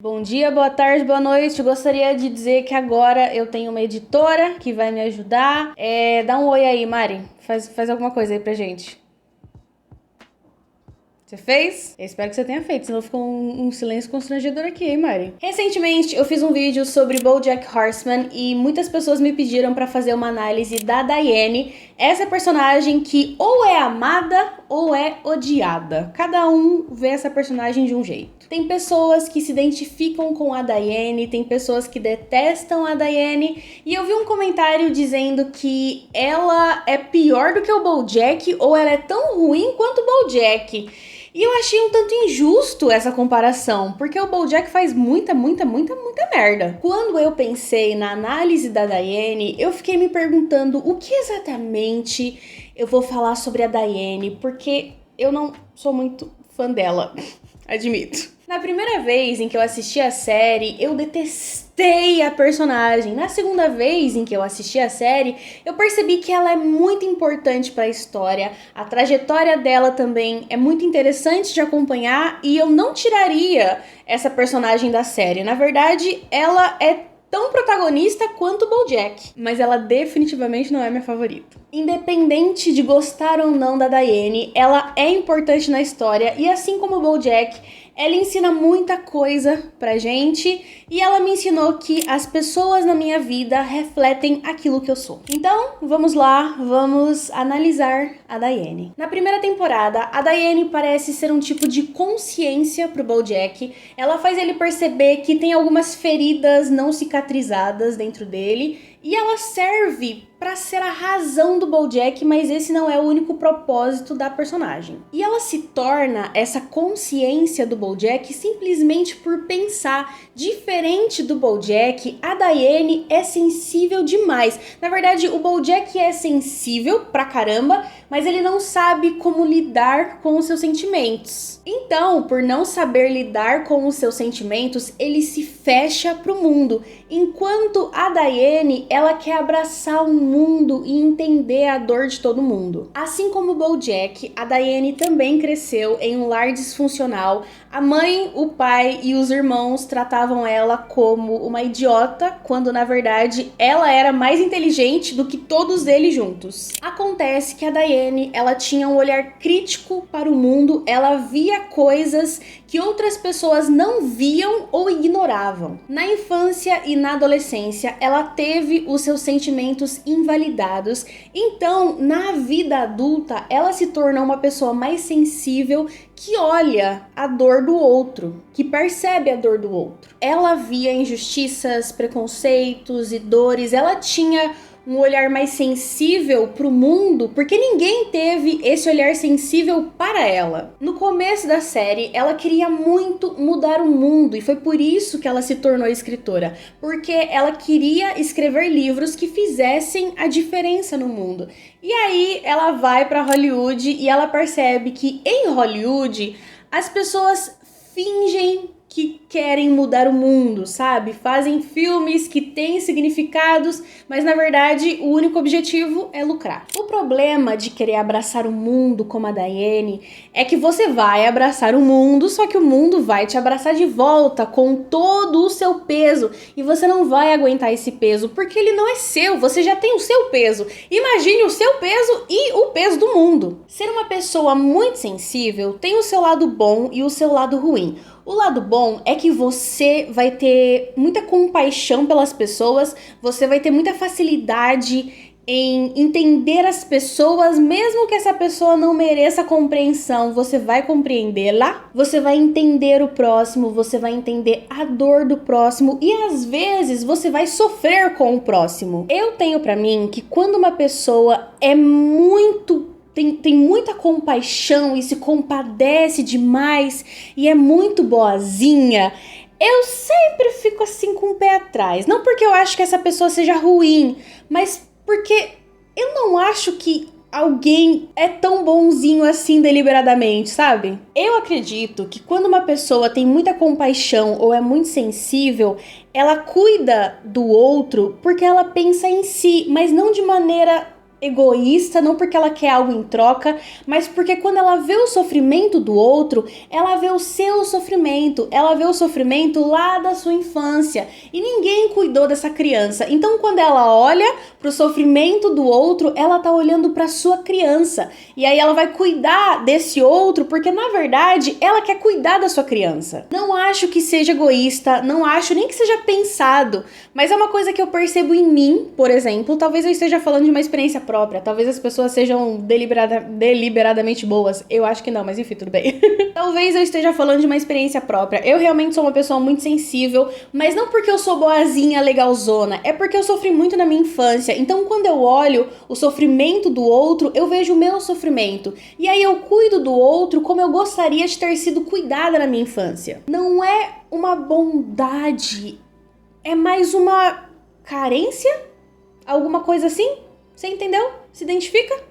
Bom dia, boa tarde, boa noite. Gostaria de dizer que agora eu tenho uma editora que vai me ajudar. Dá um oi aí, Mari. Faz alguma coisa aí pra gente. Você fez? Eu espero que você tenha feito, senão ficou um silêncio constrangedor aqui, hein, Mari? Recentemente eu fiz um vídeo sobre BoJack Horseman e muitas pessoas me pediram pra fazer uma análise da Diane, essa personagem que ou é amada ou é odiada. Cada um vê essa personagem de um jeito. Tem pessoas que se identificam com a Diane, tem pessoas que detestam a Diane, e eu vi um comentário dizendo que ela é pior do que o BoJack ou ela é tão ruim quanto o BoJack. E eu achei um tanto injusto essa comparação, porque o BoJack faz muita merda. Quando eu pensei na análise da Diane, eu fiquei me perguntando o que exatamente eu vou falar sobre a Diane, porque eu não sou muito fã dela, admito. Na primeira vez em que eu assisti a série, eu detestei a personagem. Na segunda vez em que eu assisti a série, eu percebi que ela é muito importante para a história. A trajetória dela também é muito interessante de acompanhar e eu não tiraria essa personagem da série. Na verdade, ela é tão protagonista quanto o BoJack, mas ela definitivamente não é minha favorita. Independente de gostar ou não da Diane, ela é importante na história e assim como o BoJack, ela ensina muita coisa pra gente e ela me ensinou que as pessoas na minha vida refletem aquilo que eu sou. Então, vamos lá, vamos analisar a Diane. Na primeira temporada, a Diane parece ser um tipo de consciência pro BoJack. Ela faz ele perceber que tem algumas feridas não cicatrizadas dentro dele e ela serve para ser a razão do BoJack, mas esse não é o único propósito da personagem. E ela se torna essa consciência do BoJack simplesmente por pensar. Diferente do BoJack, a Diane é sensível demais. Na verdade, o BoJack é sensível pra caramba, mas ele não sabe como lidar com os seus sentimentos. Então, por não saber lidar com os seus sentimentos, ele se fecha pro mundo. Enquanto a Diane, ela quer abraçar o mundo e entender a dor de todo mundo. Assim como o BoJack, a Diane também cresceu em um lar disfuncional. A mãe, o pai e os irmãos tratavam ela como uma idiota, quando na verdade ela era mais inteligente do que todos eles juntos. Acontece que a Diane, ela tinha um olhar crítico para o mundo, ela via coisas que outras pessoas não viam ou ignoravam. Na infância e na adolescência, ela teve os seus sentimentos invalidados, então na vida adulta ela se tornou uma pessoa mais sensível que olha a dor do outro, que percebe a dor do outro. Ela via injustiças, preconceitos e dores, ela tinha um olhar mais sensível para o mundo, porque ninguém teve esse olhar sensível para ela. No começo da série, ela queria muito mudar o mundo e foi por isso que ela se tornou escritora, porque ela queria escrever livros que fizessem a diferença no mundo. E aí ela vai para Hollywood e ela percebe que em Hollywood as pessoas fingem que querem mudar o mundo, sabe? Fazem filmes que têm significados, mas na verdade o único objetivo é lucrar. O problema de querer abraçar o mundo como a Diane é que você vai abraçar o mundo, só que o mundo vai te abraçar de volta com todo o seu peso e você não vai aguentar esse peso porque ele não é seu, você já tem o seu peso. Imagine o seu peso e o peso do mundo. Ser uma pessoa muito sensível tem o seu lado bom e o seu lado ruim. O lado bom é que você vai ter muita compaixão pelas pessoas, você vai ter muita facilidade em entender as pessoas, mesmo que essa pessoa não mereça compreensão, você vai compreendê-la, você vai entender o próximo, você vai entender a dor do próximo e às vezes você vai sofrer com o próximo. Eu tenho pra mim que quando uma pessoa é tem muita compaixão e se compadece demais e é muito boazinha, eu sempre fico assim com o pé atrás. Não porque eu acho que essa pessoa seja ruim, mas porque eu não acho que alguém é tão bonzinho assim deliberadamente, sabe? Eu acredito que quando uma pessoa tem muita compaixão ou é muito sensível, ela cuida do outro porque ela pensa em si, mas não de maneira egoísta, não porque ela quer algo em troca, mas porque quando ela vê o sofrimento do outro, ela vê o seu sofrimento, ela vê o sofrimento lá da sua infância e ninguém cuidou dessa criança. Então, quando ela olha pro sofrimento do outro, ela tá olhando pra sua criança. E aí ela vai cuidar desse outro porque, na verdade, ela quer cuidar da sua criança. Não acho que seja egoísta, não acho nem que seja pensado, mas é uma coisa que eu percebo em mim, por exemplo. Talvez eu esteja falando de uma experiência própria, talvez as pessoas sejam deliberadamente boas. Eu acho que não, mas enfim, tudo bem. Talvez eu esteja falando de uma experiência própria. Eu realmente sou uma pessoa muito sensível, mas não porque eu sou boazinha, legalzona, é porque eu sofri muito na minha infância. Então, quando eu olho o sofrimento do outro, eu vejo o meu sofrimento. E aí eu cuido do outro como eu gostaria de ter sido cuidada na minha infância. Não é uma bondade, é mais uma carência? Alguma coisa assim? Você entendeu? Se identifica?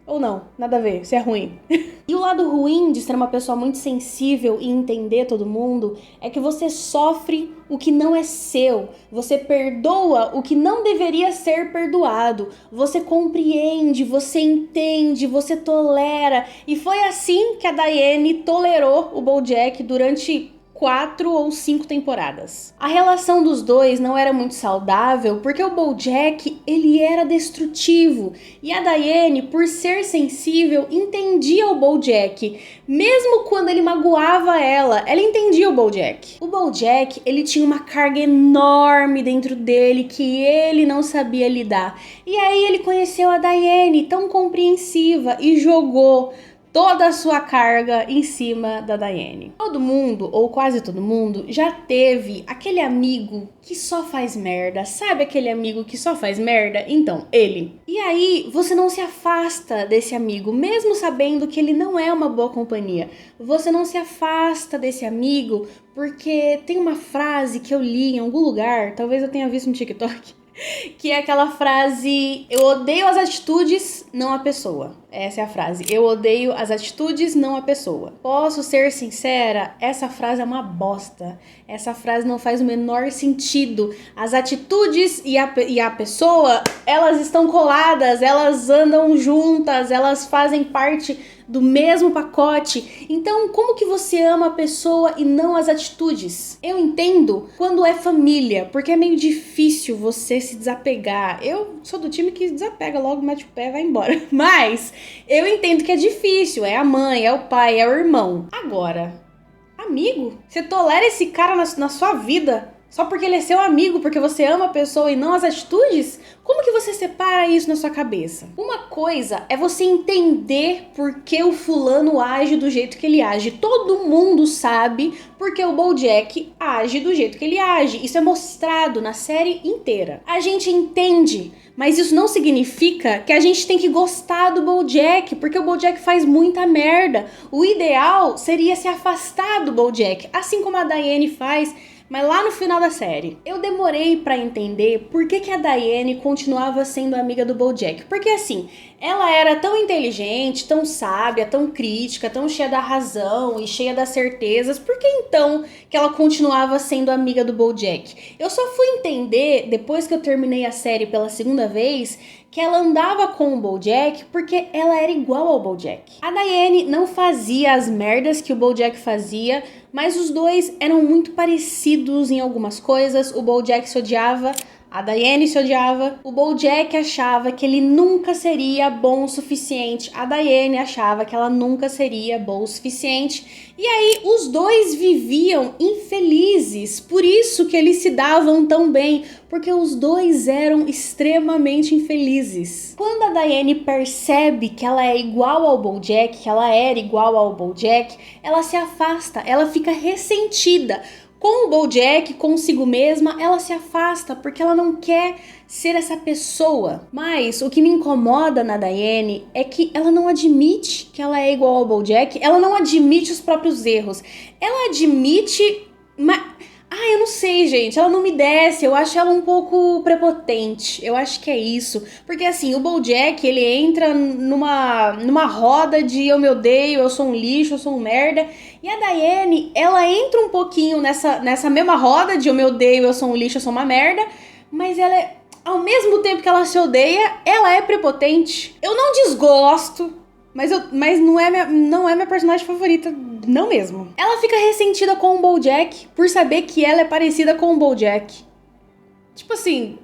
Ou não? Nada a ver, isso é ruim. E o lado ruim de ser uma pessoa muito sensível e entender todo mundo é que você sofre o que não é seu, você perdoa o que não deveria ser perdoado, você compreende, você entende, você tolera. E foi assim que a Diane tolerou o BoJack durante 4 ou 5 temporadas. A relação dos dois não era muito saudável porque o BoJack, ele era destrutivo e a Diane, por ser sensível, entendia o BoJack. Mesmo quando ele magoava ela entendia o BoJack. O BoJack, ele tinha uma carga enorme dentro dele que ele não sabia lidar. E aí ele conheceu a Diane, tão compreensiva, e jogou toda a sua carga em cima da Diane. Todo mundo, ou quase todo mundo, já teve aquele amigo que só faz merda. Sabe aquele amigo que só faz merda? Então, ele. E aí, você não se afasta desse amigo, mesmo sabendo que ele não é uma boa companhia. Você não se afasta desse amigo porque tem uma frase que eu li em algum lugar, talvez eu tenha visto no TikTok, que é aquela frase: eu odeio as atitudes, não a pessoa. Essa é a frase: eu odeio as atitudes, não a pessoa. Posso ser sincera? Essa frase é uma bosta. Essa frase não faz o menor sentido. As atitudes e a pessoa, elas estão coladas, elas andam juntas, elas fazem parte do mesmo pacote. Então, como que você ama a pessoa e não as atitudes? Eu entendo quando é família, porque é meio difícil você se desapegar. Eu sou do time que desapega logo, mete o pé e vai embora. Mas eu entendo que é difícil. É a mãe, é o pai, é o irmão. Agora, amigo? Você tolera esse cara na sua vida só porque ele é seu amigo, porque você ama a pessoa e não as atitudes? Como que você separa isso na sua cabeça? Uma coisa é você entender por que o fulano age do jeito que ele age. Todo mundo sabe porque o BoJack age do jeito que ele age. Isso é mostrado na série inteira. A gente entende, mas isso não significa que a gente tem que gostar do BoJack, porque o BoJack faz muita merda. O ideal seria se afastar do BoJack, assim como a Diane faz, mas lá no final da série. Eu demorei pra entender por que a Diane continuava sendo amiga do BoJack. Porque assim, ela era tão inteligente, tão sábia, tão crítica, tão cheia da razão e cheia das certezas. Por que então que ela continuava sendo amiga do BoJack? Eu só fui entender, depois que eu terminei a série pela segunda vez, que ela andava com o BoJack porque ela era igual ao BoJack. A Diane não fazia as merdas que o BoJack fazia, mas os dois eram muito parecidos em algumas coisas. O BoJack se odiava, a Diane se odiava. O BoJack achava que ele nunca seria bom o suficiente. A Diane achava que ela nunca seria boa o suficiente. E aí os dois viviam infelizes. Por isso que eles se davam tão bem, porque os dois eram extremamente infelizes. Quando a Diane percebe que ela é igual ao BoJack, que ela era igual ao BoJack, ela se afasta, ela fica ressentida. Com o BoJack, consigo mesma, ela se afasta porque ela não quer ser essa pessoa. Mas o que me incomoda na Diane é que ela não admite que ela é igual ao BoJack, ela não admite os próprios erros. Ela admite, mas eu não sei, gente, ela não me desce, eu acho ela um pouco prepotente, eu acho que é isso, porque assim, o BoJack, ele entra numa roda de eu me odeio, eu sou um lixo, eu sou um merda, e a Diane, ela entra um pouquinho nessa mesma roda de eu me odeio, eu sou um lixo, eu sou uma merda, mas ela Ao mesmo tempo que ela se odeia, ela é prepotente. Eu não desgosto, mas não é minha personagem favorita, não mesmo. Ela fica ressentida com o BoJack por saber que ela é parecida com o BoJack. Tipo assim...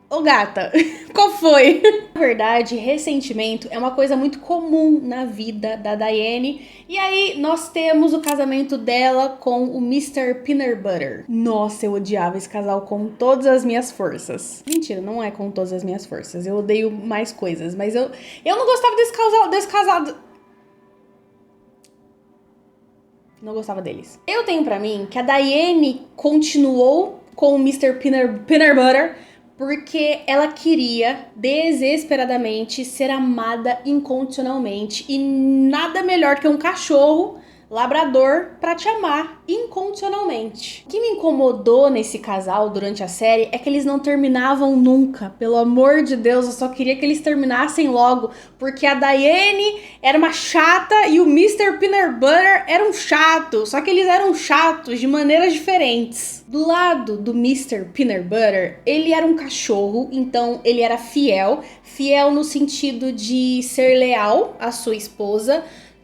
Ô gata, qual foi? Na verdade, ressentimento é uma coisa muito comum na vida da Diane. E aí, nós temos o casamento dela com o Mr. Peanut Butter. Nossa, eu odiava esse casal com todas as minhas forças. Mentira, não é com todas as minhas forças. Eu odeio mais coisas, mas eu não gostava desse casal. Não gostava deles. Eu tenho pra mim que a Diane continuou com o Mr. Peanut Butter porque ela queria desesperadamente ser amada incondicionalmente. E nada melhor que um cachorro labrador pra te amar incondicionalmente. O que me incomodou nesse casal durante a série é que eles não terminavam nunca. Pelo amor de Deus, eu só queria que eles terminassem logo, porque a Diane era uma chata e o Mr. Peanut Butter era um chato. Só que eles eram chatos de maneiras diferentes. Do lado do Mr. Peanut Butter, ele era um cachorro, então ele era fiel. Fiel no sentido de ser leal à sua esposa.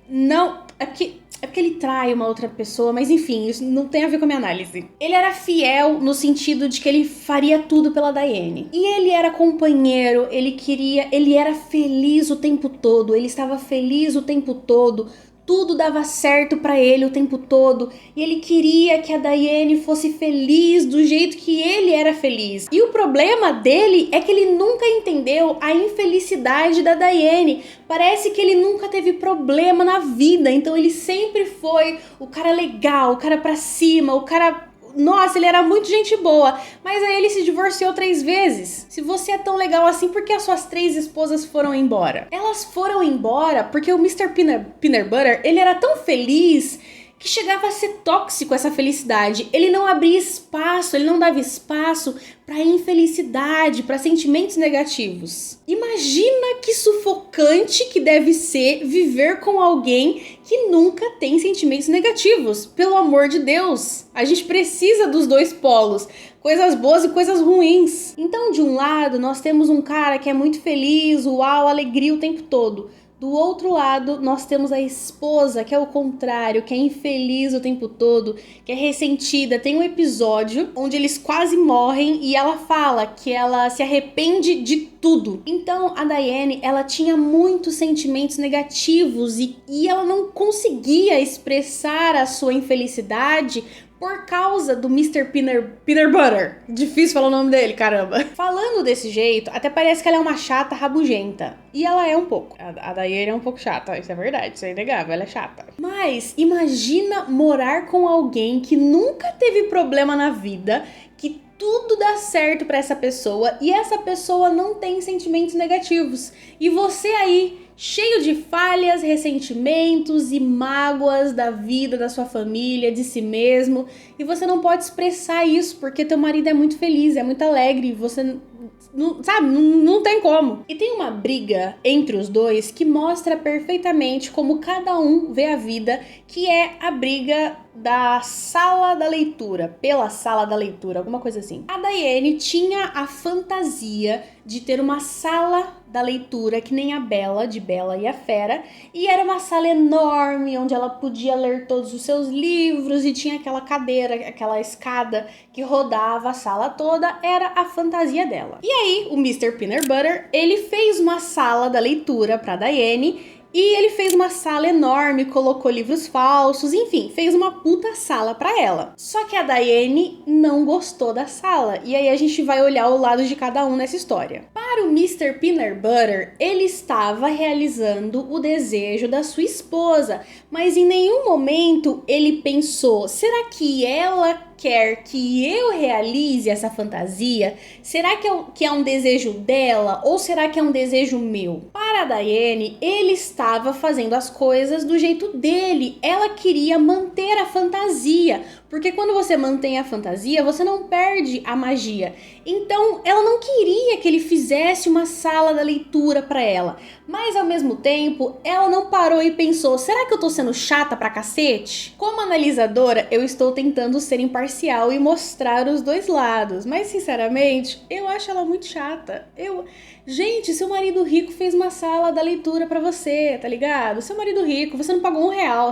Não, é porque ele trai uma outra pessoa, mas enfim, isso não tem a ver com a minha análise. Ele era fiel no sentido de que ele faria tudo pela Diane. E ele era companheiro, ele era feliz o tempo todo, ele estava feliz o tempo todo. Tudo dava certo pra ele o tempo todo. E ele queria que a Diane fosse feliz do jeito que ele era feliz. E o problema dele é que ele nunca entendeu a infelicidade da Diane. Parece que ele nunca teve problema na vida. Então ele sempre foi o cara legal, o cara pra cima, o cara... Nossa, ele era muito gente boa, mas aí ele se divorciou 3 vezes. Se você é tão legal assim, por que as suas 3 esposas foram embora? Elas foram embora porque o Mr. Peanut Butter, ele era tão feliz que chegava a ser tóxico essa felicidade. Ele não abria espaço, ele não dava espaço para infelicidade, para sentimentos negativos. Imagina que sufocante que deve ser viver com alguém que nunca tem sentimentos negativos. Pelo amor de Deus, a gente precisa dos 2 polos. Coisas boas e coisas ruins. Então, de um lado, nós temos um cara que é muito feliz, uau, alegria o tempo todo. Do outro lado, nós temos a esposa, que é o contrário, que é infeliz o tempo todo, que é ressentida. Tem um episódio onde eles quase morrem e ela fala que ela se arrepende de tudo. Então, a Diane, ela tinha muitos sentimentos negativos e ela não conseguia expressar a sua infelicidade por causa do Mr. Peanut Butter. Difícil falar o nome dele, caramba. Falando desse jeito, até parece que ela é uma chata rabugenta. E ela é um pouco. A Diane é um pouco chata, isso é verdade, isso é inegável, ela é chata. Mas imagina morar com alguém que nunca teve problema na vida, que tudo dá certo pra essa pessoa e essa pessoa não tem sentimentos negativos. E você aí, cheio de falhas, ressentimentos e mágoas da vida, da sua família, de si mesmo. E você não pode expressar isso porque teu marido é muito feliz, é muito alegre. E você não tem como. E tem uma briga entre os dois que mostra perfeitamente como cada um vê a vida, que é a briga da sala da leitura, pela sala da leitura, alguma coisa assim. A Diane tinha a fantasia de ter uma sala da leitura que nem a Bella, de Bella e a Fera, e era uma sala enorme onde ela podia ler todos os seus livros e tinha aquela cadeira, aquela escada que rodava a sala toda, era a fantasia dela. E aí, o Mr. Peanut Butter, ele fez uma sala da leitura pra Diane. E ele fez uma sala enorme, colocou livros falsos, enfim, fez uma puta sala pra ela. Só que a Diane não gostou da sala, e aí a gente vai olhar o lado de cada um nessa história. Para o Mr. Peanut Butter, ele estava realizando o desejo da sua esposa, mas em nenhum momento ele pensou, será que ela quer que eu realize essa fantasia? Será que é um desejo dela ou será que é um desejo meu? Para a Diane, ele estava fazendo as coisas do jeito dele. Ela queria manter a fantasia, Porque quando você mantém a fantasia, você não perde a magia. Então, ela não queria que ele fizesse uma sala da leitura pra ela. Mas, ao mesmo tempo, ela não parou e pensou, será que eu tô sendo chata pra cacete? Como analisadora, eu estou tentando ser imparcial e mostrar os dois lados. Mas, sinceramente, eu acho ela muito chata. Gente, seu marido rico fez uma sala da leitura pra você, tá ligado? Seu marido rico, você não pagou R$1,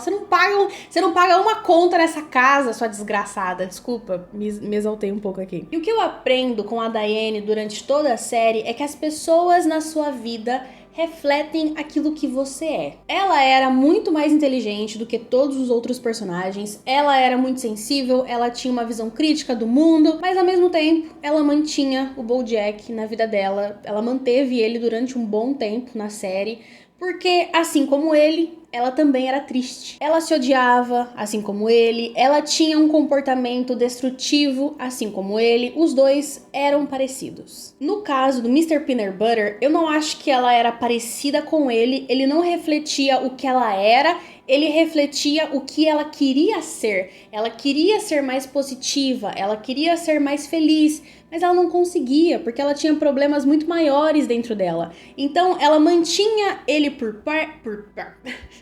você não paga uma conta nessa casa, sua desgraçada. Desculpa, me exaltei um pouco aqui. E o que eu aprendo com a Diane durante toda a série é que as pessoas na sua vida refletem aquilo que você é. Ela era muito mais inteligente do que todos os outros personagens, ela era muito sensível, ela tinha uma visão crítica do mundo, mas ao mesmo tempo ela mantinha o BoJack na vida dela, ela manteve ele durante um bom tempo na série, porque assim como ele, ela também era triste. Ela se odiava, assim como ele. Ela tinha um comportamento destrutivo, assim como ele. Os dois eram parecidos. No caso do Mr. Peanut Butter, eu não acho que ela era parecida com ele. Ele não refletia o que ela era. Ele refletia o que ela queria ser. Ela queria ser mais positiva. Ela queria ser mais feliz. Mas ela não conseguia, porque ela tinha problemas muito maiores dentro dela. Então, ela mantinha ele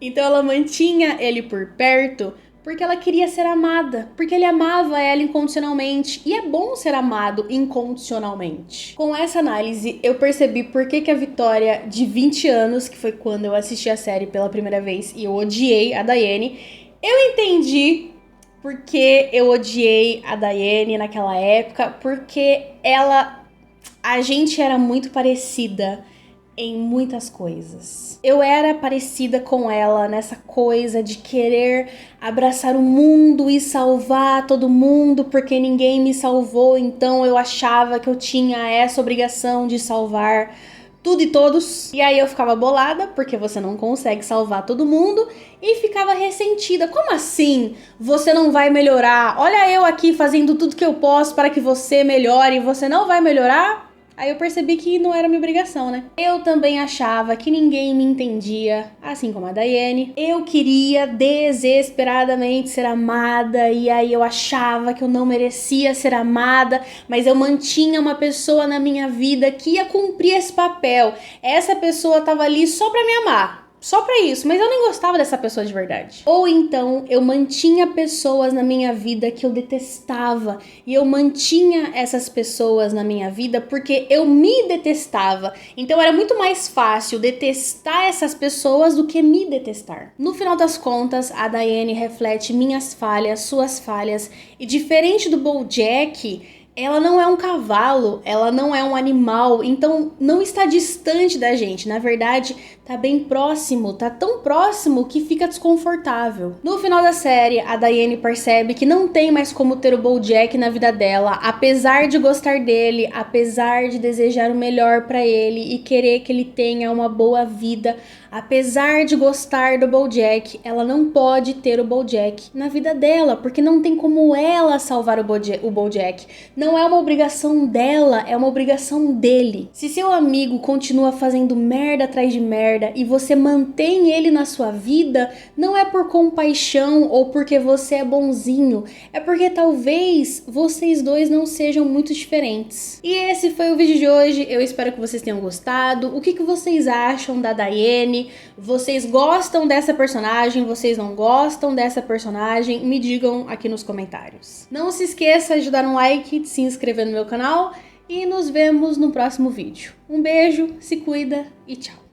Então, ela mantinha ele por perto porque ela queria ser amada, porque ele amava ela incondicionalmente. E é bom ser amado incondicionalmente. Com essa análise, eu percebi por que a Vitória, de 20 anos, que foi quando eu assisti a série pela primeira vez e eu odiei a Diane, eu entendi porque eu odiei a Diane naquela época, porque a gente era muito parecida em muitas coisas. Eu era parecida com ela nessa coisa de querer abraçar o mundo e salvar todo mundo, porque ninguém me salvou, então eu achava que eu tinha essa obrigação de salvar tudo e todos. E aí eu ficava bolada, porque você não consegue salvar todo mundo, e ficava ressentida. Como assim? Você não vai melhorar? Olha eu aqui fazendo tudo que eu posso para que você melhore e você não vai melhorar? Aí eu percebi que não era minha obrigação, né? Eu também achava que ninguém me entendia, assim como a Diane. Eu queria desesperadamente ser amada, e aí eu achava que eu não merecia ser amada, mas eu mantinha uma pessoa na minha vida que ia cumprir esse papel. Essa pessoa tava ali só pra me amar. Só pra isso, mas eu nem gostava dessa pessoa de verdade. Ou então, eu mantinha pessoas na minha vida que eu detestava. E eu mantinha essas pessoas na minha vida porque eu me detestava. Então era muito mais fácil detestar essas pessoas do que me detestar. No final das contas, a Diane reflete minhas falhas, suas falhas. E diferente do BoJack, ela não é um cavalo, ela não é um animal, então não está distante da gente. Na verdade, tá bem próximo, tá tão próximo que fica desconfortável. No final da série, a Diane percebe que não tem mais como ter o BoJack na vida dela, apesar de gostar dele, apesar de desejar o melhor pra ele e querer que ele tenha uma boa vida. Apesar de gostar do BoJack, ela não pode ter o BoJack na vida dela, porque não tem como ela salvar o BoJack. Não é uma obrigação dela, é uma obrigação dele. Se seu amigo continua fazendo merda atrás de merda e você mantém ele na sua vida, não é por compaixão ou porque você é bonzinho, é porque talvez vocês dois não sejam muito diferentes. E esse foi o vídeo de hoje, eu espero que vocês tenham gostado. O que vocês acham da Diane? Vocês gostam dessa personagem? Vocês não gostam dessa personagem? Me digam aqui nos comentários. Não se esqueça de dar um like, de se inscrever no meu canal e nos vemos no próximo vídeo. Um beijo, se cuida e tchau!